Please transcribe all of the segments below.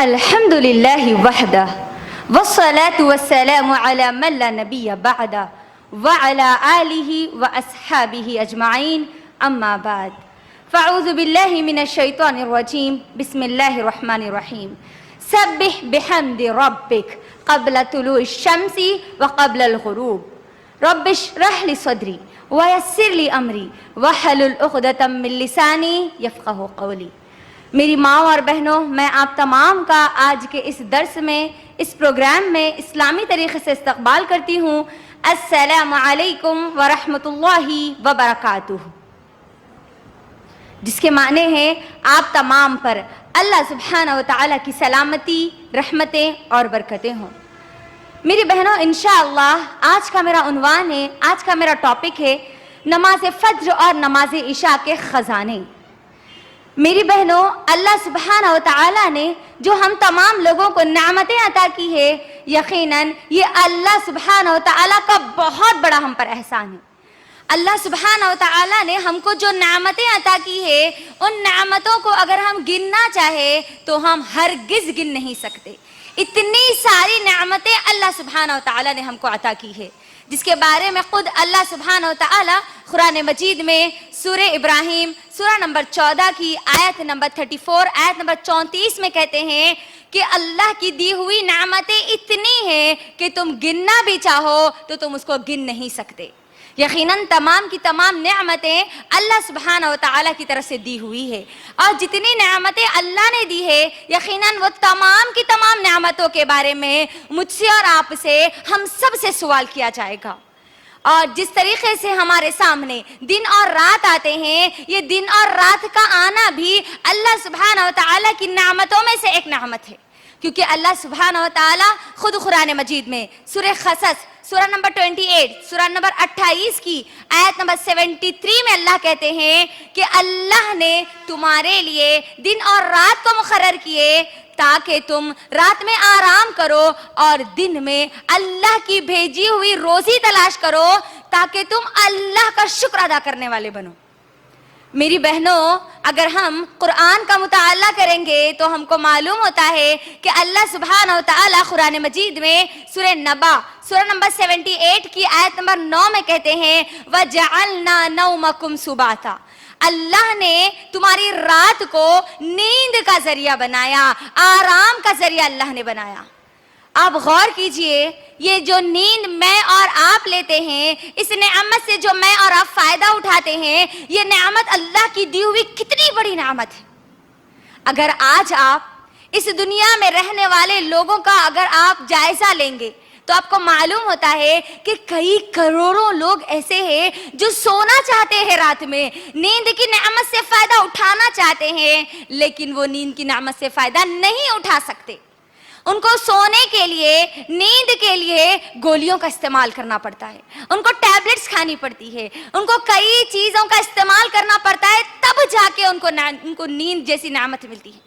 الحمد لله وحده والصلاة والسلام على من لا نبي بعده وعلى آله وأصحابه أجمعين أما بعد فأعوذ بالله من الشيطان الرجيم بسم الله الرحمن الرحيم سبح بحمد ربك قبل طلوع الشمس وقبل الغروب رب اشرح لي صدري ويسر لي أمري واحلل عقدة من لساني يفقهوا قولي. میری ماں اور بہنوں، میں آپ تمام کا آج کے اس درس میں، اس پروگرام میں اسلامی طریقے سے استقبال کرتی ہوں. السلام علیکم ورحمۃ اللہ وبرکاتہ، جس کے معنی ہیں آپ تمام پر اللہ سبحانہ و تعالیٰ کی سلامتی، رحمتیں اور برکتیں ہوں. میری بہنوں، انشاءاللہ آج کا میرا عنوان ہے، آج کا میرا ٹاپک ہے نماز فجر اور نماز عشاء کے خزانے. میری بہنوں، اللہ سبحانہ و تعالیٰ نے جو ہم تمام لوگوں کو نعمتیں عطا کی ہے، یقیناً یہ اللہ سبحانہ و تعالیٰ کا بہت بڑا ہم پر احسان ہے. اللہ سبحانہ و تعالیٰ نے ہم کو جو نعمتیں عطا کی ہے، ان نعمتوں کو اگر ہم گننا چاہے تو ہم ہرگز گن نہیں سکتے. اتنی ساری نعمتیں اللہ سبحانہ و تعالیٰ نے ہم کو عطا کی ہے، جس کے بارے میں خود اللہ سبحانہ و تعالیٰ قرآن مجید میں سورہ ابراہیم سورہ نمبر 14 کی آیت نمبر 34 آیت نمبر 34 میں کہتے ہیں کہ اللہ کی دی ہوئی نعمتیں اتنی ہیں کہ تم گننا بھی چاہو تو تم اس کو گن نہیں سکتے. یقیناً تمام کی تمام نعمتیں اللہ سبحانہ و تعالیٰ کی طرف سے دی ہوئی ہے، اور جتنی نعمتیں اللہ نے دی ہے، یقیناً وہ تمام کی تمام نعمتوں کے بارے میں مجھ سے اور آپ سے، ہم سب سے سوال کیا جائے گا. اور جس طریقے سے ہمارے سامنے دن اور رات آتے ہیں، یہ دن اور رات کا آنا بھی اللہ سبحانہ و تعالیٰ کی نعمتوں میں سے ایک نعمت ہے، کیونکہ اللہ سبحانہ و تعالیٰ خود قرآن مجید میں سورہ قصص سورہ نمبر 28 سورہ نمبر 28 کی آیت نمبر 73 میں اللہ کہتے ہیں کہ اللہ نے تمہارے لیے دن اور رات کو مقرر کیے تاکہ تم رات میں آرام کرو اور دن میں اللہ کی بھیجی ہوئی روزی تلاش کرو تاکہ تم اللہ کا شکر ادا کرنے والے بنو. میری بہنوں، اگر ہم قرآن کا مطالعہ کریں گے تو ہم کو معلوم ہوتا ہے کہ اللہ سبحانہ و تعالیٰ قرآن مجید میں سورہ نبا سورہ نمبر 78 کی آیت نمبر 9 میں کہتے ہیں وَجَعَلْنَا نَوْمَكُمْ سُبَاتًا، اللہ نے تمہاری رات کو نیند کا ذریعہ بنایا، آرام کا ذریعہ اللہ نے بنایا. آپ غور کیجئے، یہ جو نیند میں اور آپ لیتے ہیں، اس نعمت سے جو میں اور آپ فائدہ اٹھاتے ہیں، یہ نعمت اللہ کی دی ہوئی کتنی بڑی نعمت ہے. اگر آج آپ اس دنیا میں رہنے والے لوگوں کا اگر آپ جائزہ لیں گے تو آپ کو معلوم ہوتا ہے کہ کئی کروڑوں لوگ ایسے ہیں جو سونا چاہتے ہیں رات میں، نیند کی نعمت سے فائدہ اٹھانا چاہتے ہیں، لیکن وہ نیند کی نعمت سے فائدہ نہیں اٹھا سکتے. ان کو سونے کے لیے، نیند کے لیے گولیوں کا استعمال کرنا پڑتا ہے، ان کو ٹیبلٹس کھانی پڑتی ہے، ان کو کئی چیزوں کا استعمال کرنا پڑتا ہے، تب جا کے ان کو نیند جیسی نعمت ملتی ہے.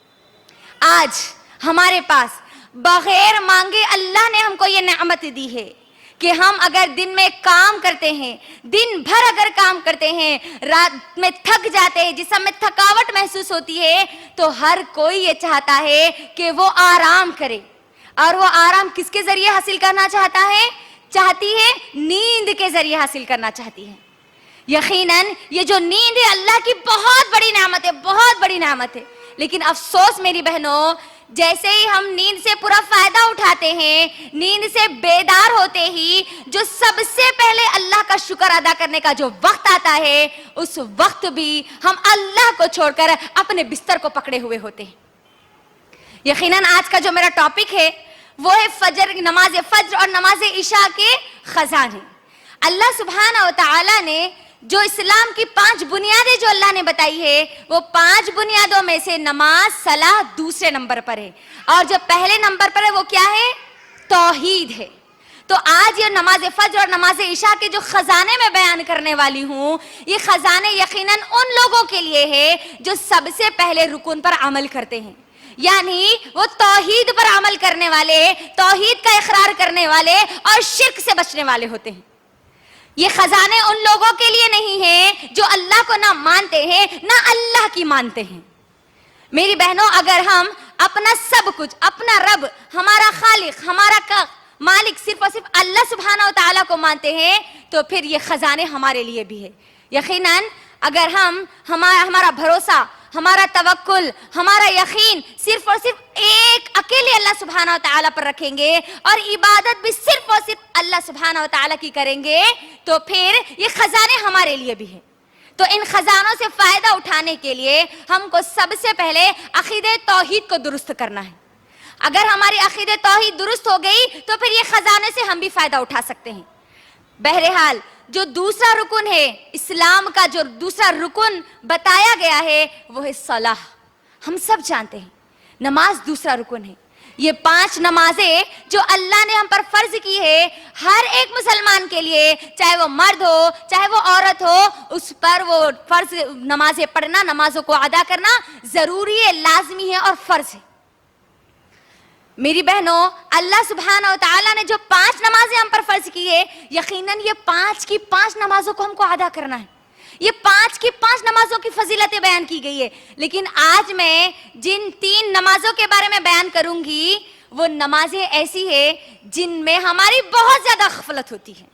آج ہمارے پاس بغیر مانگے اللہ نے ہم کو یہ نعمت دی ہے کہ ہم اگر دن میں کام کرتے ہیں، دن بھر اگر کام کرتے ہیں، رات میں تھک جاتے ہیں، جسم میں تھکاوٹ محسوس ہوتی ہے، تو ہر کوئی یہ چاہتا ہے کہ وہ آرام کرے. اور وہ آرام کس کے ذریعے حاصل کرنا چاہتی ہے؟ نیند کے ذریعے حاصل کرنا چاہتی ہے. یقیناً یہ جو نیند ہے اللہ کی بہت بڑی نعمت ہے، بہت بڑی نعمت ہے. لیکن افسوس میری بہنوں، جیسے ہی ہم نیند سے پورا فائدہ اٹھاتے ہیں، نیند سے بیدار ہوتے ہی جو سب سے پہلے اللہ کا شکر ادا کرنے کا جو وقت آتا ہے، اس وقت بھی ہم اللہ کو چھوڑ کر اپنے بستر کو پکڑے ہوئے ہوتے ہیں. یقیناً آج کا جو میرا ٹاپک ہے وہ ہے نماز فجر اور نماز عشاء کے خزانے. اللہ سبحانہ و تعالیٰ نے جو اسلام کی 5 بنیادیں جو اللہ نے بتائی ہے، وہ 5 بنیادوں میں سے نماز، صلاح دوسرے نمبر پر ہے، اور جو پہلے نمبر پر ہے وہ کیا ہے؟ توحید ہے. تو آج یہ نماز فجر اور نماز عشاء کے جو خزانے میں بیان کرنے والی ہوں، یہ خزانے یقیناً ان لوگوں کے لیے ہے جو سب سے پہلے رکن پر عمل کرتے ہیں، یعنی وہ توحید پر عمل کرنے والے، توحید کا اقرار کرنے والے اور شرک سے بچنے والے ہوتے ہیں. یہ خزانے ان لوگوں کے لیے نہیں ہیں جو اللہ کو نہ مانتے ہیں، نہ اللہ کی مانتے ہیں. میری بہنوں، اگر ہم اپنا سب کچھ، اپنا رب، ہمارا خالق، ہمارا مالک صرف اور صرف اللہ سبحانہ و تعالیٰ کو مانتے ہیں تو پھر یہ خزانے ہمارے لیے بھی ہے. یقیناً اگر ہم ہمارا بھروسہ، ہمارا توکل، ہمارا یقین صرف اور صرف ایک اکیلے اللہ سبحانہ و تعالیٰ پر رکھیں گے اور عبادت بھی صرف اور صرف اللہ سبحانہ و تعالیٰ کی کریں گے تو پھر یہ خزانے ہمارے لیے بھی ہیں. تو ان خزانوں سے فائدہ اٹھانے کے لیے ہم کو سب سے پہلے عقیدہ توحید کو درست کرنا ہے. اگر ہماری عقیدہ توحید درست ہو گئی تو پھر یہ خزانے سے ہم بھی فائدہ اٹھا سکتے ہیں. بہرحال جو دوسرا رکن ہے اسلام کا، جو دوسرا رکن بتایا گیا ہے وہ ہے صلاح. ہم سب جانتے ہیں نماز دوسرا رکن ہے. یہ 5 نمازیں جو اللہ نے ہم پر فرض کی ہے، ہر ایک مسلمان کے لیے، چاہے وہ مرد ہو چاہے وہ عورت ہو، اس پر وہ فرض نمازیں پڑھنا، نمازوں کو ادا کرنا ضروری ہے، لازمی ہے اور فرض ہے. میری بہنوں، اللہ سبحانہ و تعالیٰ نے جو 5 نمازیں ہم پر فرض کی ہے، یقیناً یہ 5 کی 5 نمازوں کو ہم کو ادا کرنا ہے. یہ 5 کی 5 نمازوں کی فضیلتیں بیان کی گئی ہے. لیکن آج میں جن 3 نمازوں کے بارے میں بیان کروں گی وہ نمازیں ایسی ہیں جن میں ہماری بہت زیادہ غفلت ہوتی ہے،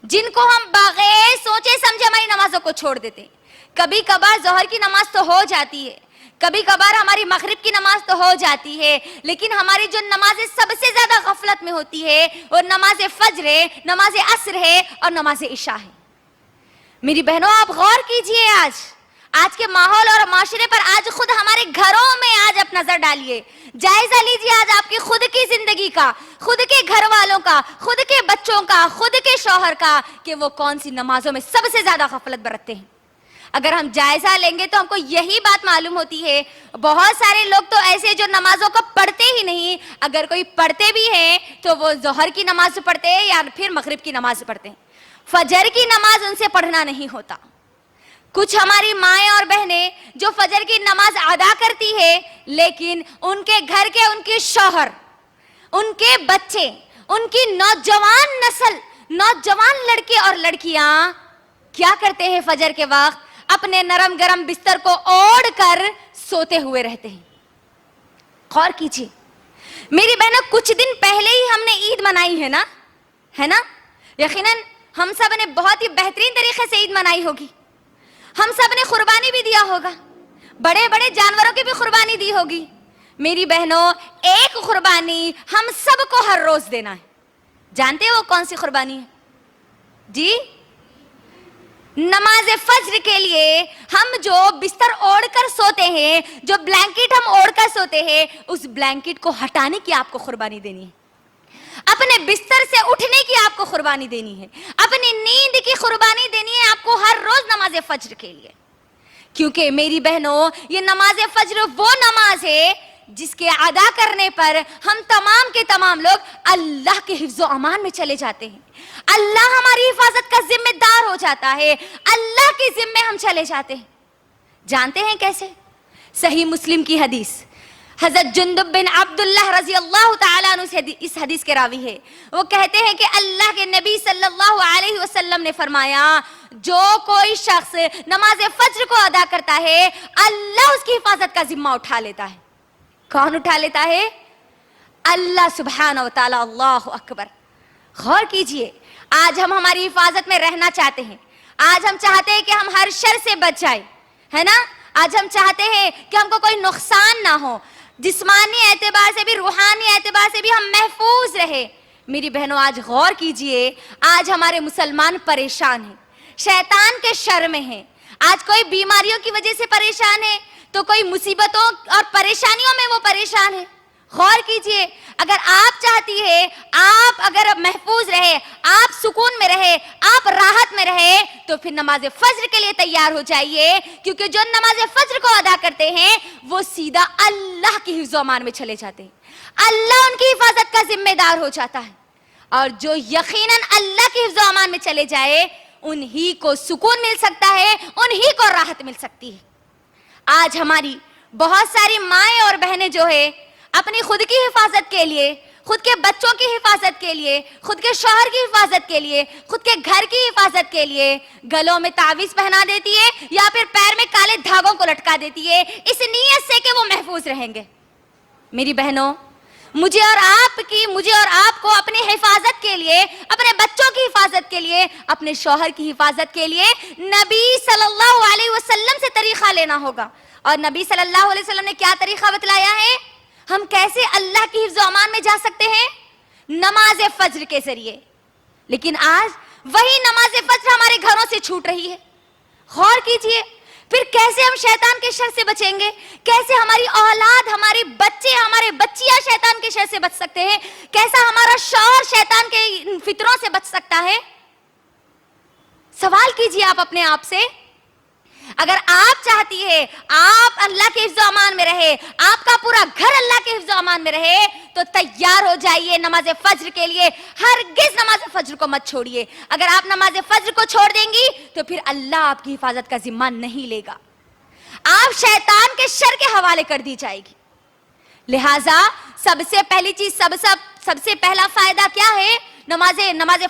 جن کو ہم بغیر سوچے سمجھے ہماری نمازوں کو چھوڑ دیتے ہیں. کبھی کبھار ظہر کی نماز تو ہو جاتی ہے، کبھی کبھار ہماری مغرب کی نماز تو ہو جاتی ہے، لیکن ہماری جو نمازیں سب سے زیادہ غفلت میں ہوتی ہے وہ نماز فجر ہے، نماز عصر ہے اور نماز عشاء ہے. میری بہنوں، آپ غور کیجئے آج کے ماحول اور معاشرے پر. آج خود ہمارے گھروں میں آج آپ نظر ڈالیے، جائزہ لیجئے آج آپ کی خود کی زندگی کا، خود کے گھر والوں کا، خود کے بچوں کا، خود کے شوہر کا، کہ وہ کون سی نمازوں میں سب سے زیادہ غفلت برتتے ہیں. اگر ہم جائزہ لیں گے تو ہم کو یہی بات معلوم ہوتی ہے. بہت سارے لوگ تو ایسے جو نمازوں کو پڑھتے ہی نہیں، اگر کوئی پڑھتے بھی ہیں تو وہ ظہر کی نماز پڑھتے ہیں یا پھر مغرب کی نماز پڑھتے ہیں. فجر کی نماز ان سے پڑھنا نہیں ہوتا. کچھ ہماری مائیں اور بہنیں جو فجر کی نماز ادا کرتی ہے، لیکن ان کے گھر کے، ان کے شوہر، ان کے بچے، ان کی نوجوان نسل، نوجوان لڑکے اور لڑکیاں کیا کرتے ہیں؟ فجر کے وقت اپنے نرم گرم بستر کو اوڑھ کر سوتے ہوئے رہتے ہیں. غور کیجیے میری بہنوں، کچھ دن پہلے ہی ہم نے عید منائی ہے نا؟ یقیناً ہم سب نے بہت ہی بہترین طریقے سے عید منائی ہوگی. ہم سب نے قربانی بھی دیا ہوگا، بڑے بڑے جانوروں کی بھی قربانی دی ہوگی. میری بہنوں، ایک قربانی ہم سب کو ہر روز دینا ہے. جانتے ہیں وہ کون سی قربانی ہے؟ جی، نماز فجر کے لیے ہم جو بستر اوڑھ کر سوتے ہیں، جو بلینکٹ ہم اوڑھ کر سوتے ہیں، اس بلینکٹ کو ہٹانے کی آپ کو قربانی دینی ہے. اپنے بستر سے اٹھنے کی آپ کو قربانی دینی ہے. اپنی نیند کی قربانی دینی ہے آپ کو ہر روز نماز فجر کے لیے. کیونکہ میری بہنوں، یہ نماز فجر وہ نماز ہے جس کے ادا کرنے پر ہم تمام کے تمام لوگ اللہ کے حفظ و امان میں چلے جاتے ہیں. اللہ ہماری حفاظت کا ذمہ دار ہو جاتا ہے، اللہ کے ذمے ہم چلے جاتے ہیں. جانتے ہیں کیسے؟ صحیح مسلم کی حدیث، حضرت جندب بن عبداللہ رضی اللہ تعالیٰ عنہ اس حدیث کے راوی ہے. وہ کہتے ہیں کہ اللہ کے نبی صلی اللہ علیہ وسلم نے فرمایا، جو کوئی شخص نماز فجر کو ادا کرتا ہے اللہ اس کی حفاظت کا ذمہ اٹھا لیتا ہے. کون اٹھا لیتا ہے؟ اللہ سبحانہ و تعالیٰ. اللہ اکبر. غور کیجئے، آج ہم ہماری حفاظت میں رہنا چاہتے ہیں. آج ہم چاہتے ہیں کہ ہم ہر شر سے بچ جائیں، ہے نا؟ آج ہم چاہتے ہیں کہ ہم کو کوئی نقصان نہ ہو، جسمانی اعتبار سے بھی، روحانی اعتبار سے بھی ہم محفوظ رہے. میری بہنوں، آج غور کیجئے، آج ہمارے مسلمان پریشان ہیں، شیطان کے شر میں ہیں. آج کوئی بیماریوں کی وجہ سے پریشان ہے تو کوئی مصیبتوں اور پریشانیوں میں وہ پریشان ہے. غور کیجئے، اگر آپ چاہتی ہے آپ اگر محفوظ رہے، آپ سکون میں رہے، آپ راحت میں رہے، تو پھر نماز فجر کے لیے تیار ہو جائیے. کیونکہ جو نماز فجر کو ادا کرتے ہیں وہ سیدھا اللہ کی حفظ و امان میں چلے جاتے ہیں، اللہ ان کی حفاظت کا ذمہ دار ہو جاتا ہے. اور جو یقیناً اللہ کی حفظ و امان میں چلے جائے انہی کو سکون مل سکتا ہے، انہی کو راحت مل سکتی ہے. آج ہماری بہت ساری مائیں اور بہنیں جو ہے اپنی خود کی حفاظت کے لیے خود کے بچوں کی حفاظت کے لیے، خود کے شوہر کی حفاظت کے لیے، خود کے گھر کی حفاظت کے لیے گلوں میں تعویذ پہنا دیتی ہے یا پھر پیر میں کالے دھاگوں کو لٹکا دیتی ہے، اس نیت سے کہ وہ محفوظ رہیں گے۔ میری بہنوں، مجھے اور آپ کو اپنی حفاظت کے لیے، اپنے بچوں کی حفاظت کے لیے، اپنے شوہر کی حفاظت کے لیے نبی صلی اللہ علیہ وسلم سے طریقہ لینا ہوگا۔ اور نبی صلی اللہ علیہ وسلم نے کیا طریقہ بتلایا ہے؟ ہم کیسے اللہ کی حفظ و امان میں جا سکتے ہیں؟ نماز فجر کے ذریعے۔ لیکن آج وہی نماز فجر ہمارے گھروں سے چھوٹ رہی ہے۔ غور کیجئے، پھر کیسے ہم شیطان کے شر سے بچیں گے؟ کیسے ہماری اولاد، ہمارے بچے، ہمارے بچیاں شیطان کے شر سے بچ سکتے ہیں؟ کیسا ہمارا شوہر شیطان کے فتنوں سے بچ سکتا ہے؟ سوال کیجئے آپ اپنے آپ سے۔ اگر آپ چاہتی ہے آپ اللہ کے حفظ و امان میں رہے، آپ کا پورا گھر اللہ کے حفظ و امان میں رہے، تو تیار ہو جائیے نماز فجر کے لیے۔ ہرگز نماز فجر کو مت چھوڑیے۔ اگر آپ نماز فجر کو چھوڑ دیں گی تو پھر اللہ آپ کی حفاظت کا ذمہ نہیں لے گا، آپ شیطان کے شر کے حوالے کر دی جائے گی۔ لہٰذا سب سے پہلی چیز، سب سے پہلا فائدہ کیا ہے نماز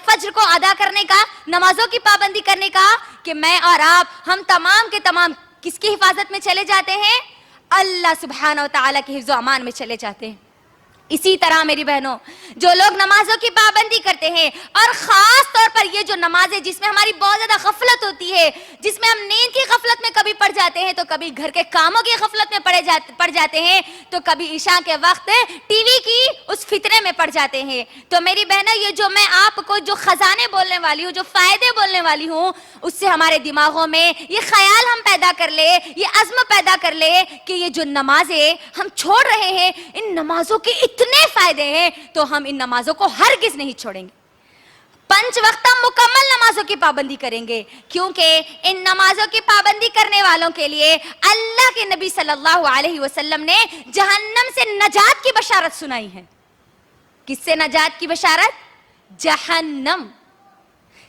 فجر کو ادا کرنے کا، نمازوں کی پابندی کرنے کا؟ کہ میں اور آپ، ہم تمام کے تمام کس کی حفاظت میں چلے جاتے ہیں؟ اللہ سبحانہ و تعالیٰ کے حفظ و امان میں چلے جاتے ہیں۔ اسی طرح میری بہنوں، جو لوگ نمازوں کی پابندی کرتے ہیں، اور خاص طور پر یہ جو نماز ہے جس میں ہماری بہت زیادہ غفلت ہوتی ہے، جس میں ہم نیند کی غفلت میں کبھی پڑ جاتے ہیں، تو کبھی گھر کے کاموں کی غفلت میں پڑ جاتے ہیں، تو کبھی عشاء کے وقت ٹی وی کی اس فتنے میں پڑ جاتے ہیں۔ تو میری بہنوں، یہ جو میں آپ کو جو خزانے بولنے والی ہوں، جو فائدے بولنے والی ہوں، اس سے ہمارے دماغوں میں یہ خیال ہم پیدا کر لے، یہ عزم پیدا کر لے کہ یہ جو نمازیں ہم چھوڑ رہے ہیں، ان نمازوں کے اتنے فائدے ہیں، تو ہم ان نمازوں کو ہرگز نہیں چھوڑیں گے۔ 5 وقت مکمل نمازوں کی پابندی کریں گے، کیونکہ ان نمازوں کی پابندی کرنے والوں کے لیے اللہ کے نبی صلی اللہ علیہ وسلم نے جہنم سے نجات کی بشارت سنائی ہے۔ کس سے نجات کی بشارت؟ جہنم۔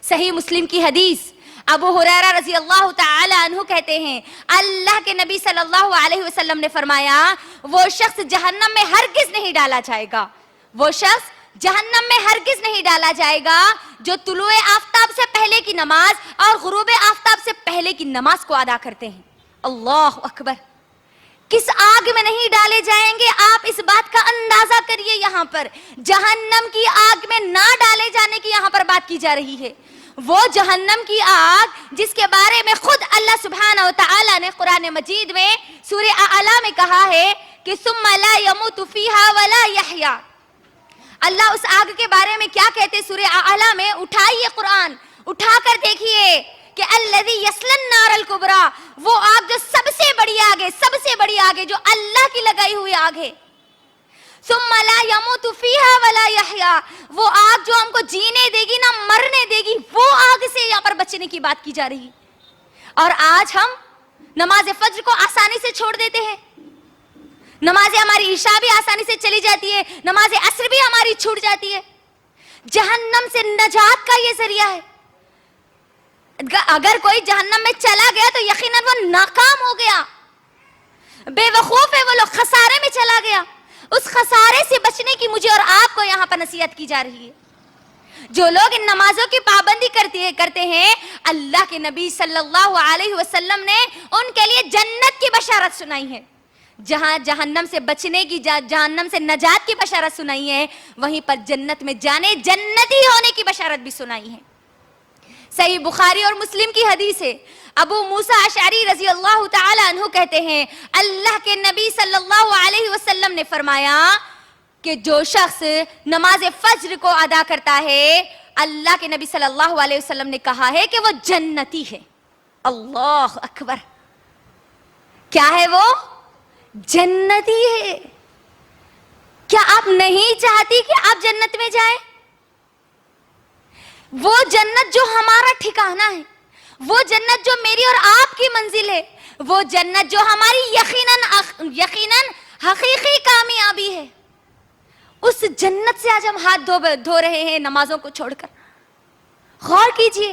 صحیح مسلم کی حدیث، ابو ہریرہ رضی اللہ تعالی عنہ کہتے ہیں، اللہ کے نبی صلی اللہ علیہ وسلم نے فرمایا، وہ شخص جہنم میں ہرگز نہیں ڈالا جائے گا، وہ شخص جہنم میں ہرگز نہیں ڈالا جائے گا جو طلوع آفتاب سے پہلے کی نماز اور غروب آفتاب سے پہلے کی نماز کو ادا کرتے ہیں۔ اللہ اکبر! کس آگ میں نہیں ڈالے جائیں گے، آپ اس بات کا اندازہ کریے۔ یہاں پر جہنم کی آگ میں نہ ڈالے جانے کی یہاں پر بات کی جا رہی ہے۔ وہ جہنم کی آگ جس کے بارے میں خود اللہ سبحانہ و تعالی نے قرآن مجید میں سورہ اعلیٰ میں کہا ہے کہ ثم لا يموت فيها ولا يحيا۔ اللہ اس آگ کے بارے میں کیا کہتے سورہ اعلیٰ میں؟ اٹھائیے قرآن، اٹھا کر دیکھیے کہ الذی یصلی النار الکبریٰ، وہ آگ جو سب سے بڑی آگ ہے، سب سے بڑی آگ ہے، جو اللہ کی لگائی ہوئی آگ ہے۔ ثم لا يموت فيها ولا يحيا، وہ آگ جو ہم کو جینے دے گی نہ مرنے دے گی، وہ آگ سے یہاں پر بچنے کی بات کی جا رہی ہے۔ اور آج ہم نماز فجر کو آسانی سے چھوڑ دیتے ہیں، نماز ہماری عشاء بھی آسانی سے چلی جاتی ہے، نماز عصر بھی ہماری چھوٹ جاتی ہے۔ جہنم سے نجات کا یہ ذریعہ ہے۔ اگر کوئی جہنم میں چلا گیا تو یقیناً وہ ناکام ہو گیا، بے وقوف ہے وہ لوگ، خسارے میں چلا گیا۔ اس خسارے سے بچنے کی مجھے اور آپ کو یہاں پر نصیحت کی جا رہی ہے۔ جو لوگ ان نمازوں کی پابندی کرتے ہیں، اللہ کے نبی صلی اللہ علیہ وسلم نے ان کے لیے جنت کی بشارت سنائی ہے۔ جہاں جہنم سے بچنے کی، جہنم سے نجات کی بشارت سنائی ہے، وہیں پر جنت میں جانے، جنتی ہونے کی بشارت بھی سنائی ہے۔ صحیح بخاری اور مسلم کی حدیث ہے، ابو موسیٰ اشعری رضی اللہ تعالی عنہ کہتے ہیں، اللہ کے نبی صلی اللہ علیہ وسلم نے فرمایا کہ جو شخص نماز فجر کو ادا کرتا ہے، اللہ کے نبی صلی اللہ علیہ وسلم نے کہا ہے کہ وہ جنتی ہے۔ اللہ اکبر! کیا ہے وہ؟ جنتی ہے۔ کیا آپ نہیں چاہتی کہ آپ جنت میں جائیں؟ وہ جنت جو ہمارا ٹھکانہ ہے، وہ جنت جو میری اور آپ کی منزل ہے، وہ جنت جو ہماری یقیناً حقیقی کامیابی ہے، اس جنت سے آج ہم ہاتھ دھو رہے ہیں نمازوں کو چھوڑ کر۔ غور کیجئے،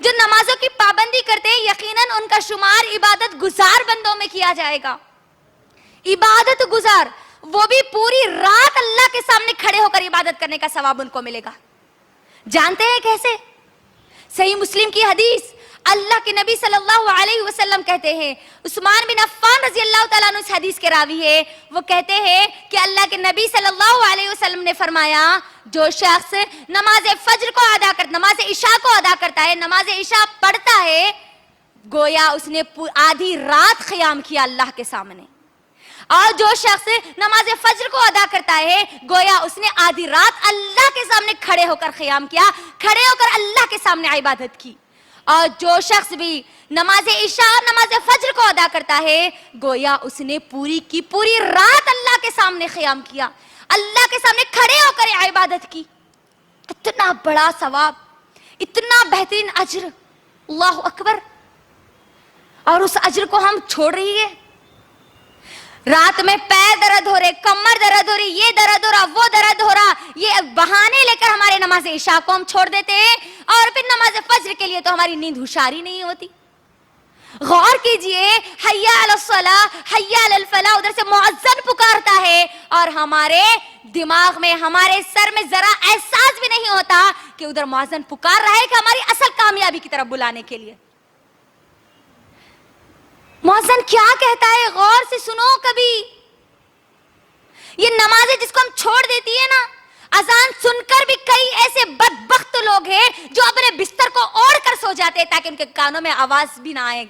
جو نمازوں کی پابندی کرتے ہیں یقیناً ان کا شمار عبادت گزار بندوں میں کیا جائے گا. عبادت گزار، وہ بھی پوری رات اللہ کے سامنے کھڑے ہو کر عبادت کرنے کا ثواب ان کو ملے گا. جانتے ہیں کیسے؟ صحیح مسلم کی حدیث، اللہ کے نبی صلی اللہ علیہ وسلم کہتے ہیں، عثمان بن عفان رضی اللہ تعالیٰ عنہ اس حدیث کے راوی ہے، وہ کہتے ہیں کہ اللہ کے نبی صلی اللہ علیہ وسلم نے فرمایا جو شخص نماز فجر کو ادا کرتا، نماز عشاء کو ادا کرتا ہے، نماز عشاء پڑھتا ہے، گویا اس نے آدھی رات قیام کیا اللہ کے سامنے. اور جو شخص نماز فجر کو ادا کرتا ہے گویا اس نے آدھی رات اللہ کے سامنے کھڑے ہو کر قیام کیا، کھڑے ہو کر اللہ کے سامنے عبادت کی. اور جو شخص بھی نماز عشاء اور نماز فجر کو ادا کرتا ہے گویا اس نے پوری کی پوری رات اللہ کے سامنے قیام کیا، اللہ کے سامنے کھڑے ہو کر عبادت کی. اتنا بڑا ثواب، اتنا بہترین اجر، اللہ اکبر. اور اس اجر کو ہم چھوڑ رہی ہے. رات میں پیر درد ہو رہے، کمر درد ہو رہی، یہ درد ہو رہا، وہ درد ہو رہا، یہ بہانے لے کر ہمارے نماز عشاء کو ہم چھوڑ دیتے ہیں، اور پھر نماز فجر کے لیے تو ہماری نیند ہوشاری نہیں ہوتی. غور کیجئے، حی علی الصلاۃ، حی علی الفلاح، ادھر سے مؤذن پکارتا ہے اور ہمارے دماغ میں، ہمارے سر میں ذرا احساس بھی نہیں ہوتا کہ ادھر مؤذن پکار رہا ہے کہ ہماری اصل کامیابی کی طرف بلانے کے لیے. مؤذن کیا کہتا ہے غور سے سنو کبھی. یہ نمازیں جس کو ہم چھوڑ دیتی ہے نا، اذان سن کر بھی کئی ایسے بدبخت لوگ ہیں جو اپنے بستر کو اوڑھ کر سو جاتے ہیں تاکہ ان کے کانوں میں آواز بھی نہ آئے.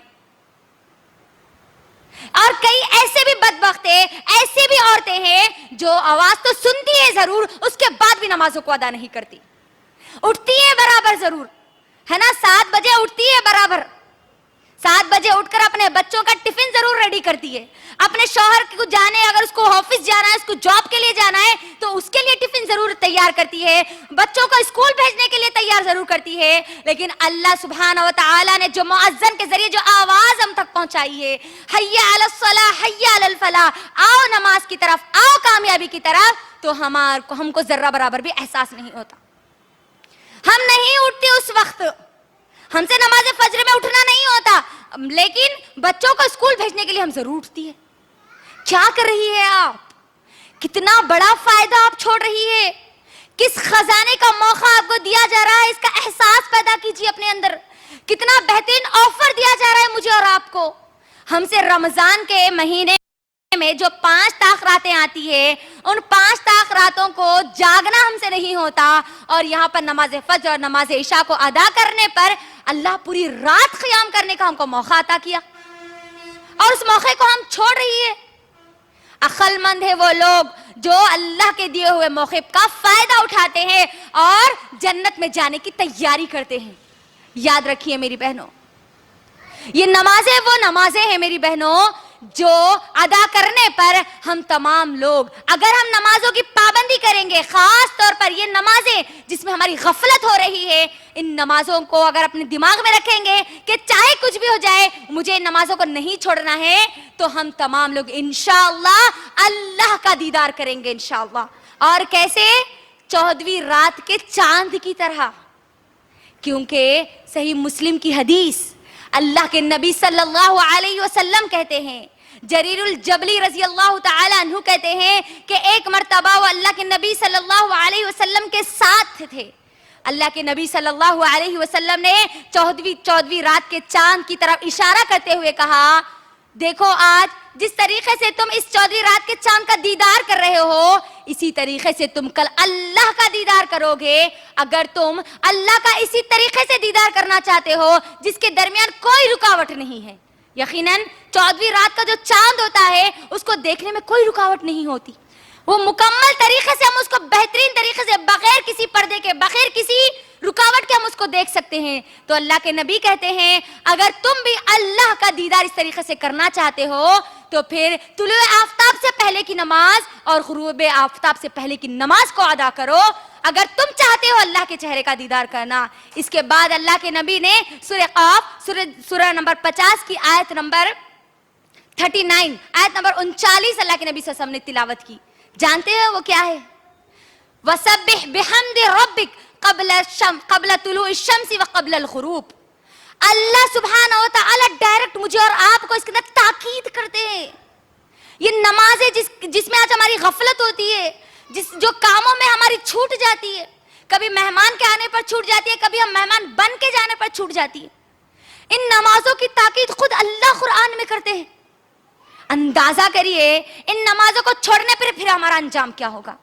اور کئی ایسے بھی بدبخت ہیں، ایسی بھی عورتیں ہیں جو آواز تو سنتی ہے ضرور، اس کے بعد بھی نمازوں کو ادا نہیں کرتی. اٹھتی ہے برابر ضرور ہے نا، 7 بجے اٹھتی ہے برابر، 7 بجے اٹھ کر اپنے بچوں کا ٹفن ضرور ریڈی کرتی ہے، اپنے شوہر کو جانے، اگر اس کو آفس جانا ہے، اس کو جاب کے لیے جانا ہے تو اس کے لیے ٹفن ضرور تیار کرتی ہے، بچوں کو اسکول بھیجنے کے لیے تیار ضرور کرتی ہے. لیکن اللہ سبحانہ و تعالیٰ نے جو مؤذن کے ذریعے جو آواز ہم تک پہنچائی ہے، حی علی الصلاۃ، حی علی الفلاح، آؤ نماز کی طرف، آؤ کامیابی کی طرف، تو ہم کو ذرہ برابر بھی احساس نہیں ہوتا. ہم نہیں اٹھتے اس وقت، ہم سے نماز فجر میں اٹھنا نہیں ہوتا، لیکن بچوں کو اسکول بھیجنے کے لیے ہم ضرور اٹھتی ہے. کیا کر رہی ہے آپ؟ کتنا بڑا فائدہ آپ چھوڑ رہی ہے. کس خزانے کا موقع آپ کو دیا جا رہا ہے، اس کا احساس پیدا کیجیے اپنے اندر. کتنا بہترین آفر دیا جا رہا ہے مجھے اور آپ کو. ہم سے رمضان کے مہینے میں جو 5 تاخراتیں آتی ہے، ان 5 تاخراتوں کو جاگنا ہم سے نہیں ہوتا، اور یہاں پر نماز فجر اور نماز عشاء کو ادا کرنے پر اللہ پوری رات قیام کرنے کا ہم کو موقع عطا کیا، اور اس موقع کو ہم چھوڑ رہی ہے. عقل مند ہے وہ لوگ جو اللہ کے دیے ہوئے موقع کا فائدہ اٹھاتے ہیں اور جنت میں جانے کی تیاری کرتے ہیں. یاد رکھیے میری بہنوں، یہ نمازیں وہ نمازیں ہیں میری بہنوں جو ادا کرنے پر ہم تمام لوگ، اگر ہم نمازوں کی پابندی کریں گے، خاص طور پر یہ نمازیں جس میں ہماری غفلت ہو رہی ہے، ان نمازوں کو اگر اپنے دماغ میں رکھیں گے کہ چاہے کچھ بھی ہو جائے مجھے ان نمازوں کو نہیں چھوڑنا ہے، تو ہم تمام لوگ انشاءاللہ اللہ کا دیدار کریں گے انشاءاللہ. اور کیسے؟ 14ویں رات کے چاند کی طرح. کیونکہ صحیح مسلم کی حدیث، اللہ کے نبی صلی اللہ علیہ وسلم کہتے ہیں، جریر الجبلی رضی اللہ تعالی عنہ کہتے ہیں کہ ایک مرتبہ وہ اللہ کے نبی صلی اللہ علیہ وسلم کے ساتھ تھے. اللہ کے نبی صلی اللہ علیہ وسلم نے 14ویں رات کے چاند کی طرف اشارہ کرتے ہوئے کہا، دیکھو آج جس طریقے سے تم اس 14ویں رات کے چاند کا دیدار کر رہے ہو، اسی طریقے سے تم کل اللہ کا دیدار کرو گے. اگر تم اللہ کا اسی طریقے سے دیدار کرنا چاہتے ہو جس کے درمیان کوئی رکاوٹ نہیں ہے، یقیناً 14ویں رات کا جو چاند ہوتا ہے اس کو دیکھنے میں کوئی رکاوٹ نہیں ہوتی، وہ مکمل طریقے سے ہم اس کو بہترین طریقے سے بغیر کسی پردے کے، بغیر کسی رکاوٹ کے ہم اس کو دیکھ سکتے ہیں. تو اللہ کے نبی کہتے ہیں اگر تم بھی اللہ کا دیدار اس طریقے سے کرنا چاہتے ہو تو پھر طلوع آفتاب سے پہلے کی نماز اور غروب آفتاب سے پہلے کی نماز کو ادا کرو اگر تم چاہتے ہو اللہ کے چہرے کا دیدار کرنا. اس کے بعد اللہ کے نبی نے سورہ قاف، سورہ نمبر 50 کی آیت نمبر 39، آیت نمبر 39 اللہ کے نبی صلی اللہ علیہ وسلم نے تلاوت کی. جانتے ہو وہ کیا ہے؟ وَسَبِّحْ بِحَمْدِ رَبِّكَ قبل طلوع الشمس و قبل الغروب. اللہ سبحانہ و تعالی ڈائریکٹ مجھے اور آپ کو اس کے اندر تاکید کرتے ہیں. یہ نماز ہے جس میں آج ہماری غفلت ہوتی ہے, جو کاموں میں ہماری چھوٹ جاتی ہے, کبھی مہمان کے آنے پر چھوٹ جاتی ہے, کبھی ہم مہمان بن کے جانے پر چھوٹ جاتی ہے. ان نمازوں کی تاکید خود اللہ قرآن میں کرتے ہیں. اندازہ کریے ان نمازوں کو چھوڑنے پر پھر ہمارا انجام کیا ہوگا.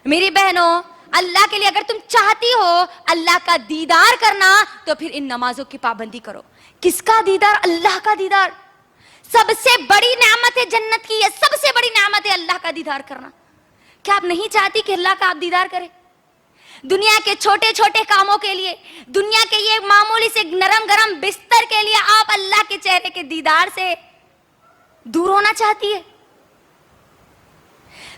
میری بہنوں, اللہ کے لیے اگر تم چاہتی ہو اللہ کا دیدار کرنا تو پھر ان نمازوں کی پابندی کرو. کس کا دیدار؟ اللہ کا دیدار. سب سے بڑی نعمت ہے جنت کی, یہ سب سے بڑی نعمت ہے اللہ کا دیدار کرنا. کیا آپ نہیں چاہتی کہ اللہ کا آپ دیدار کریں؟ دنیا کے چھوٹے چھوٹے کاموں کے لیے, دنیا کے یہ معمولی سے نرم گرم بستر کے لیے آپ اللہ کے چہرے کے دیدار سے دور ہونا چاہتی ہے؟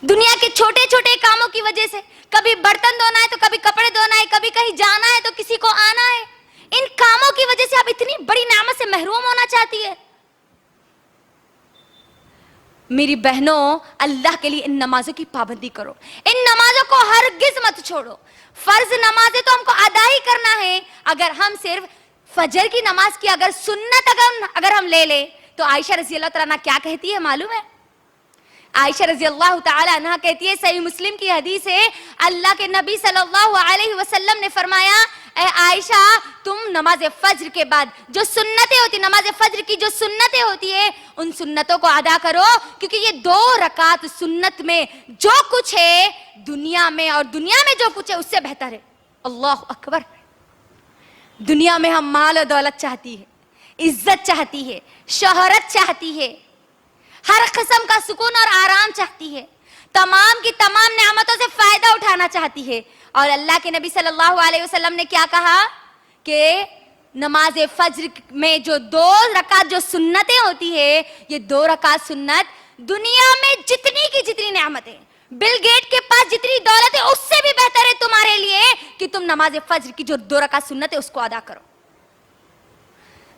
دنیا کے چھوٹے چھوٹے کاموں کی وجہ سے, کبھی برتن دھونا ہے تو کبھی کپڑے دھونا ہے, کبھی کہیں جانا ہے تو کسی کو آنا ہے, ان کاموں کی وجہ سے آپ اتنی بڑی نعمت سے محروم ہونا چاہتی ہے؟ میری بہنوں, اللہ کے لیے ان نمازوں کی پابندی کرو. ان نمازوں کو ہرگز مت چھوڑو. فرض نمازیں تو ہم کو ادا ہی کرنا ہے. اگر ہم صرف فجر کی نماز کی اگر سنت اگر ہم لے لیں تو عائشہ رضی اللہ تعالیٰ عنہ کیا کہتی ہے معلوم ہے؟ عائشہ رضی اللہ تعالی عنہ کہتی ہے, صحیح مسلم کی حدیث ہے, اللہ کے نبی صلی اللہ علیہ وسلم نے فرمایا, اے عائشہ تم نماز فجر کے بعد جو سنتیں ہوتی, نماز فجر کی جو سنتیں ہوتی ہے ان سنتوں کو ادا کرو, کیونکہ یہ 2 رکعت سنت میں جو کچھ ہے دنیا میں اور دنیا میں جو کچھ ہے اس سے بہتر ہے. اللہ اکبر. دنیا میں ہم مال و دولت چاہتی ہے, عزت چاہتی ہے, شہرت چاہتی ہے, ہر قسم کا سکون اور آرام چاہتی ہے, تمام کی تمام نعمتوں سے فائدہ اٹھانا چاہتی ہے. اور اللہ کے نبی صلی اللہ علیہ وسلم نے کیا کہا کہ نماز فجر میں جو 2 رکعت جو سنتیں ہوتی ہے, یہ 2 رکعت سنت دنیا میں جتنی کی جتنی نعمتیں, بل گیٹ کے پاس جتنی دولت ہے اس سے بھی بہتر ہے تمہارے لیے کہ تم نماز فجر کی جو 2 رکعت سنت ہے اس کو ادا کرو.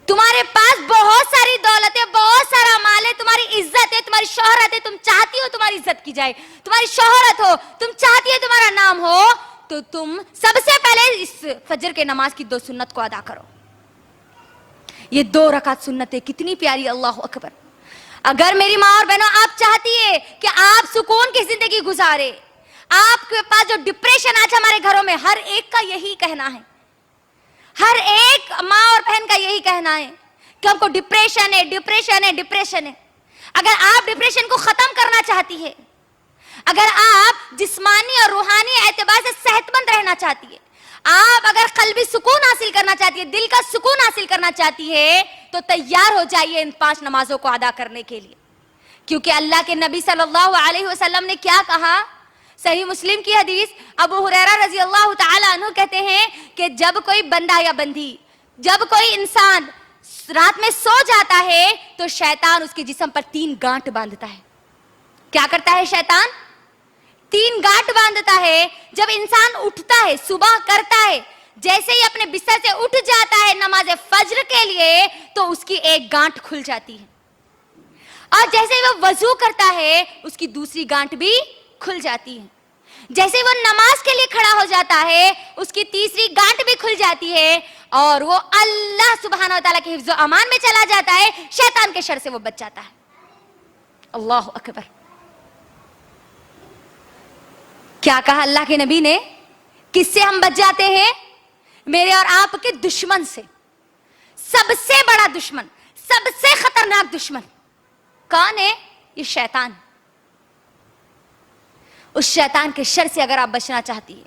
تمہارے پاس بہت ساری دولت ہے, بہت سارا مال ہے, تمہاری عزت ہے, تمہاری شہرت ہے, تم چاہتی ہو تمہاری عزت کی جائے, تمہاری شہرت ہو, تم چاہتی ہو تمہارا نام ہو, تو تم سب سے پہلے اس فجر کے نماز کی 2 سنت کو ادا کرو. یہ 2 رکعت سنتیں کتنی پیاری, اللہ اکبر. اگر میری ماں اور بہنوں آپ چاہتی ہے کہ آپ سکون کی زندگی گزارے, آپ کے پاس جو ڈپریشن آج ہمارے گھروں میں, ہر ایک کا یہی کہنا ہے, ہر ایک ماں اور بہن کا یہی کہنا ہے کہ ہم کو ڈپریشن ہے, ڈپریشن ہے, ڈپریشن ہے. اگر آپ ڈپریشن کو ختم کرنا چاہتی ہے, اگر آپ جسمانی اور روحانی اعتبار سے صحت مند رہنا چاہتی ہے, آپ اگر قلبی سکون حاصل کرنا چاہتی ہے, دل کا سکون حاصل کرنا چاہتی ہے, تو تیار ہو جائیے ان 5 نمازوں کو ادا کرنے کے لیے. کیونکہ اللہ کے نبی صلی اللہ علیہ وسلم نے کیا کہا, صحیح مسلم کی حدیث, ابو ہریرہ رضی اللہ تعالی عنہ کہتے ہیں کہ جب کوئی بندہ یا بندی, جب کوئی انسان رات میں سو جاتا ہے تو شیطان اس کے جسم پر 3 گانٹ باندھتا ہے. کیا کرتا ہے شیطان؟ 3 گانٹ باندھتا ہے. جب انسان اٹھتا ہے, صبح کرتا ہے, جیسے ہی اپنے بستر سے اٹھ جاتا ہے نماز فجر کے لیے, تو اس کی 1 گانٹ کھل جاتی ہے, اور جیسے ہی وہ وضو کرتا ہے اس کی دوسری گانٹ بھی کھل جاتی ہے. جیسے وہ نماز کے لیے کھڑا ہو جاتا ہے اس کی تیسری گانٹ بھی کھل جاتی ہے, اور وہ اللہ سبحانہ و تعالیٰ کے حفظ و امان میں چلا جاتا ہے, شیطان کے شر سے وہ بچ جاتا ہے. اللہ اکبر. کیا کہا اللہ کے نبی نے؟ کس سے ہم بچ جاتے ہیں؟ میرے اور آپ کے دشمن سے. سب سے بڑا دشمن, سب سے خطرناک دشمن کون ہے؟ یہ شیطان. اس شیطان کے شر سے اگر آپ بچنا چاہتی ہے,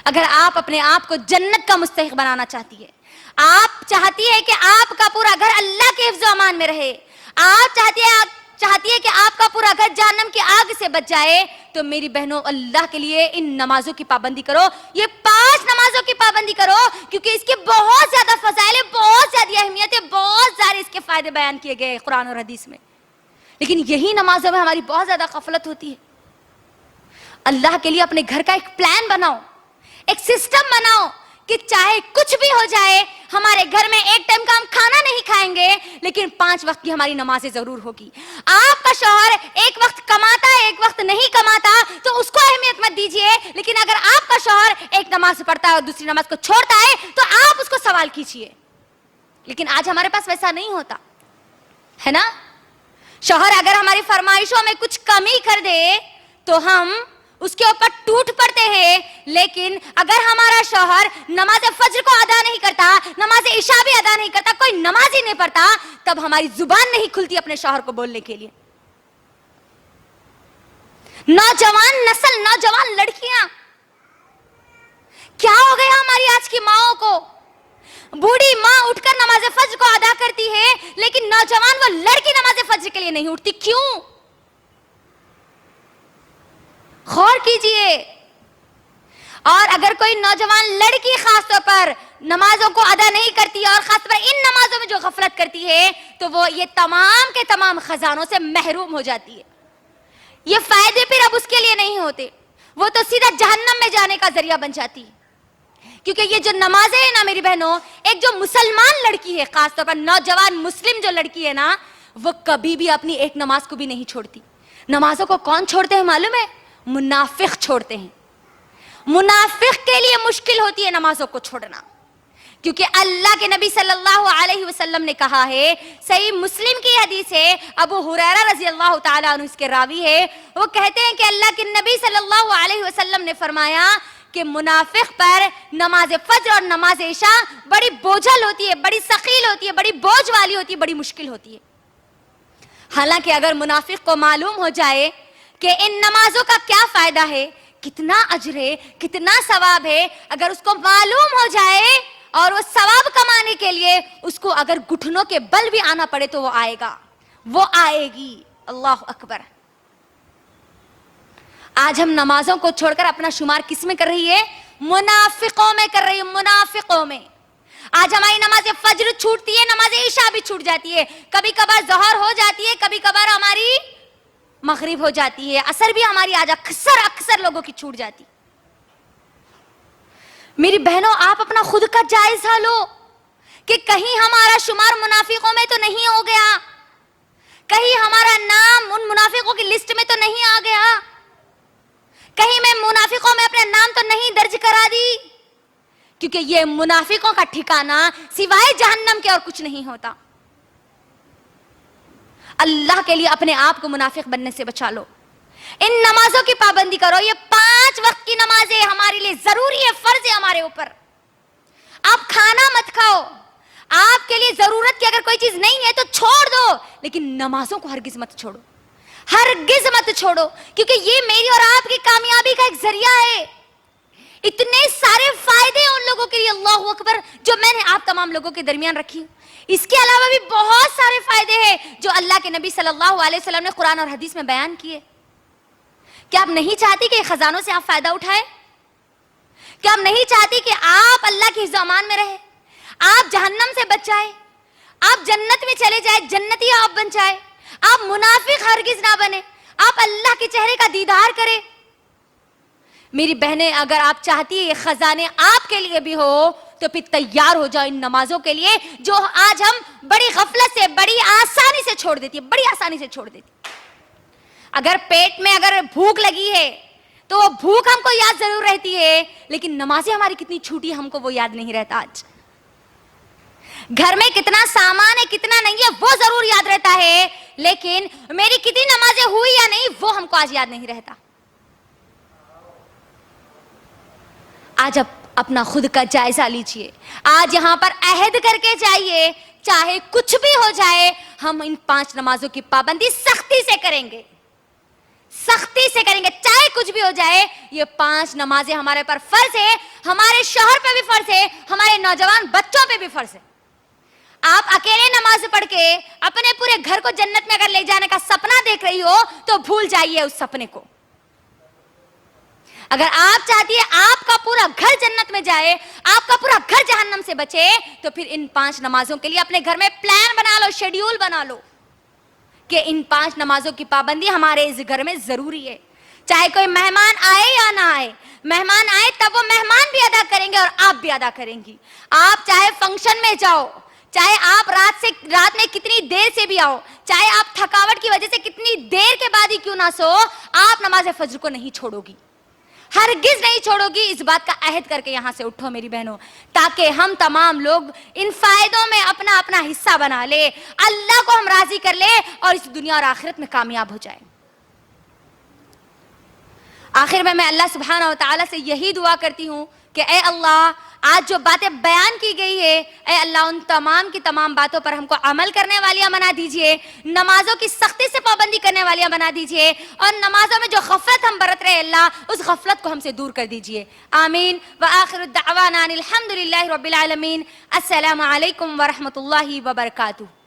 اگر آپ اپنے آپ کو جنت کا مستحق بنانا چاہتی ہے, آپ چاہتی ہے کہ آپ کا پورا گھر اللہ کے حفظ و امان میں رہے, آپ چاہتی ہے کہ آپ کا پورا گھر جہنم کی آگ سے بچ جائے, تو میری بہنوں اللہ کے لیے ان نمازوں کی پابندی کرو. یہ 5 نمازوں کی پابندی کرو, کیونکہ اس کے بہت زیادہ فضائل ہے, بہت زیادہ اہمیت ہے, بہت سارے اس کے فائدے بیان کیے گئے قرآن اور حدیث میں. لیکن یہی نمازوں میں ہماری بہت زیادہ غفلت ہوتی ہے. اللہ کے لیے اپنے گھر کا ایک پلان بناؤ, ایک سسٹم بناؤ کہ چاہے کچھ بھی ہو جائے, ہمارے گھر میں ایک ٹائم کا ہم کھانا نہیں کھائیں گے, لیکن 5 وقت کی ہماری نمازیں ضرور ہوگی. آپ کا شوہر ایک وقت کماتا ہے, ایک وقت نہیں کماتا, تو اس کو اہمیت مت دیجیے, لیکن اگر آپ کا شوہر ایک نماز پڑھتا ہے اور دوسری نماز کو چھوڑتا ہے تو آپ اس کو سوال کیجیے. لیکن آج ہمارے پاس ویسا نہیں ہوتا ہے نا. شوہر اگر ہماری فرمائشوں میں کچھ کمی کر دے تو ہم اس کے اوپر ٹوٹ پڑتے ہیں, لیکن اگر ہمارا شوہر نماز فجر کو ادا نہیں کرتا, نماز عشاء بھی ادا نہیں کرتا, کوئی نماز ہی نہیں پڑھتا, تب ہماری زبان نہیں کھلتی اپنے شوہر کو بولنے کے لیے. نوجوان نسل, نوجوان لڑکیاں, کیا ہو گیا ہماری آج کی ماؤں کو؟ بوڑھی ماں اٹھ کر نماز فجر کو ادا کرتی ہے, لیکن نوجوان وہ لڑکی نماز فجر کے لیے نہیں اٹھتی. کیوں؟ غور کیجئے. اور اگر کوئی نوجوان لڑکی خاص طور پر نمازوں کو ادا نہیں کرتی اور خاص طور پر ان نمازوں میں جو غفلت کرتی ہے, تو وہ یہ تمام کے تمام خزانوں سے محروم ہو جاتی ہے. یہ فائدے پھر اب اس کے لیے نہیں ہوتے, وہ تو سیدھا جہنم میں جانے کا ذریعہ بن جاتی ہے. کیونکہ یہ جو نمازیں ہیں نا میری بہنوں, ایک جو مسلمان لڑکی ہے, خاص طور پر نوجوان مسلم جو لڑکی ہے نا, وہ کبھی بھی اپنی ایک نماز کو بھی نہیں چھوڑتی. نمازوں کو کون چھوڑتے ہیں معلوم ہے؟ منافق چھوڑتے ہیں. منافق کے لیے مشکل ہوتی ہے نمازوں کو چھوڑنا, کیونکہ اللہ کے نبی صلی اللہ علیہ وسلم نے کہا ہے, صحیح مسلم کی حدیث ہے, ابو ہریرہ رضی اللہ تعالیٰ عنہ اس کے راوی ہے, وہ کہتے ہیں کہ اللہ کے نبی صلی اللہ علیہ وسلم نے فرمایا کہ منافق پر نماز فجر اور نماز عشاء بڑی بوجھل ہوتی ہے, بڑی ثقیل ہوتی ہے, بڑی بوجھ والی ہوتی ہے, بڑی مشکل ہوتی ہے. حالانکہ اگر منافق کو معلوم ہو جائے کہ ان نمازوں کا کیا فائدہ ہے, کتنا اجر ہے, کتنا ثواب ہے, اگر اس کو معلوم ہو جائے اور وہ ثواب کمانے کے لیے اس کو اگر گھٹنوں کے بل بھی آنا پڑے تو وہ آئے گا, وہ آئے گی. اللہ اکبر. آج ہم نمازوں کو چھوڑ کر اپنا شمار کس میں کر رہی ہے؟ منافقوں میں کر رہی ہے, منافقوں میں. آج ہماری نماز فجر چھوٹتی ہے, نماز عشاء بھی چھوٹ جاتی ہے, کبھی کبھار ظہر ہو جاتی ہے, کبھی کبھار ہماری مغرب ہو جاتی ہے, عصر بھی ہماری آج اکثر لوگوں کی چھوٹ جاتی. میری بہنوں, آپ اپنا خود کا جائزہ لو کہ کہیں ہمارا شمار منافقوں میں تو نہیں ہو گیا, کہیں ہمارا نام ان منافقوں کی لسٹ میں تو نہیں آ گیا, کہیں میں منافقوں میں اپنا نام تو نہیں درج کرا دی. کیونکہ یہ منافقوں کا ٹھکانہ سوائے جہنم کے اور کچھ نہیں ہوتا. اللہ کے لیے اپنے آپ کو منافق بننے سے بچا لو. ان نمازوں کی پابندی کرو. یہ 5 وقت کی نمازیں ہمارے لیے ضروری ہے, فرض ہے ہمارے اوپر. آپ کھانا مت کھاؤ, آپ کے لیے ضرورت کی اگر کوئی چیز نہیں ہے تو چھوڑ دو, لیکن نمازوں کو ہرگز مت چھوڑو, ہرگز مت چھوڑو, کیونکہ یہ میری اور آپ کی کامیابی کا ایک ذریعہ ہے. اتنے سارے فائدے ان لوگوں کے لیے, اللہ اکبر, جو میں نے آپ تمام لوگوں کے درمیان رکھی. اس کے علاوہ بھی بہت سارے فائدے ہیں جو اللہ کے نبی صلی اللہ علیہ وسلم نے قرآن اور حدیث میں بیان کیے. کیا آپ نہیں چاہتی کہ خزانوں سے آپ فائدہ اٹھائیں؟ کیا آپ نہیں چاہتی کہ آپ اللہ کی حفظ و امان میں رہیں, آپ جہنم سے بچ جائیں, آپ جنت میں چلے جائیں, جنتی آپ بن جائیں, آپ منافق ہرگز نہ بنے, آپ اللہ کے چہرے کا دیدار کریں؟ میری بہنیں, اگر آپ چاہتی ہیں یہ خزانے آپ کے لیے بھی ہو تو پھر تیار ہو جاؤ ان نمازوں کے لیے جو آج ہم بڑی غفلت سے, بڑی آسانی سے چھوڑ دیتی ہے, بڑی آسانی سے چھوڑ دیتی. اگر پیٹ میں اگر بھوک لگی ہے تو وہ بھوک ہم کو یاد ضرور رہتی ہے, لیکن نمازیں ہماری کتنی چھوٹی ہم کو وہ یاد نہیں رہتا. آج گھر میں کتنا سامان ہے, کتنا نہیں ہے, وہ ضرور یاد رہتا ہے, لیکن میری کتنی نمازیں ہوئی یا نہیں وہ ہم کو آج یاد نہیں رہتا. آج اپنا خود کا جائزہ لیجئے. آج یہاں پر عہد کر کے جائیے, چاہے کچھ بھی ہو جائے ہم ان 5 نمازوں کی پابندی سختی سے کریں گے, سختی سے کریں گے, چاہے کچھ بھی ہو جائے. یہ 5 نمازیں ہمارے پر فرض ہے, ہمارے شوہر پہ بھی فرض ہے, ہمارے نوجوان بچوں پہ بھی فرض ہے. آپ اکیلے نماز پڑھ کے اپنے پورے گھر کو جنت میں اگر لے جانے کا سپنا دیکھ رہی ہو تو بھول جائیے اس سپنے کو. اگر آپ چاہتی ہے آپ کا پورا گھر جنت میں جائے, آپ کا پورا گھر جہنم سے بچے, تو پھر ان 5 نمازوں کے لیے اپنے گھر میں پلان بنا لو, شیڈیول بنا لو کہ ان 5 نمازوں کی پابندی ہمارے اس گھر میں ضروری ہے. چاہے کوئی مہمان آئے یا نہ آئے, مہمان آئے تب وہ مہمان بھی ادا کریں گے اور آپ بھی ادا کریں گی. آپ چاہے فنکشن میں جاؤ, چاہے آپ رات میں کتنی دیر سے بھی آؤ, چاہے آپ تھکاوٹ کی وجہ سے کتنی دیر کے بعد ہی کیوں نہ سو, آپ نماز فجر کو نہیں چھوڑو گی. ہرگز نہیں چھوڑو گی، اس بات کا عہد کر کے یہاں سے اٹھو میری بہنوں، تاکہ ہم تمام لوگ ان فائدوں میں اپنا اپنا حصہ بنا لے، اللہ کو ہم راضی کر لے اور اس دنیا اور آخرت میں کامیاب ہو جائیں۔ آخر میں اللہ سبحانہ و تعالیٰ سے یہی دعا کرتی ہوں کہ اے اللہ، آج جو باتیں بیان کی گئی ہے، اے اللہ ان تمام کی تمام باتوں پر ہم کو عمل کرنے والیاں بنا دیجئے، نمازوں کی سختی سے پابندی کرنے والیاں بنا دیجئے، اور نمازوں میں جو غفلت ہم برت رہے اللہ، اس غفلت کو ہم سے دور کر دیجئے، آمین۔ وآخر الدعوانا الحمدللہ رب العالمین۔ السلام علیکم ورحمۃ اللہ وبرکاتہ۔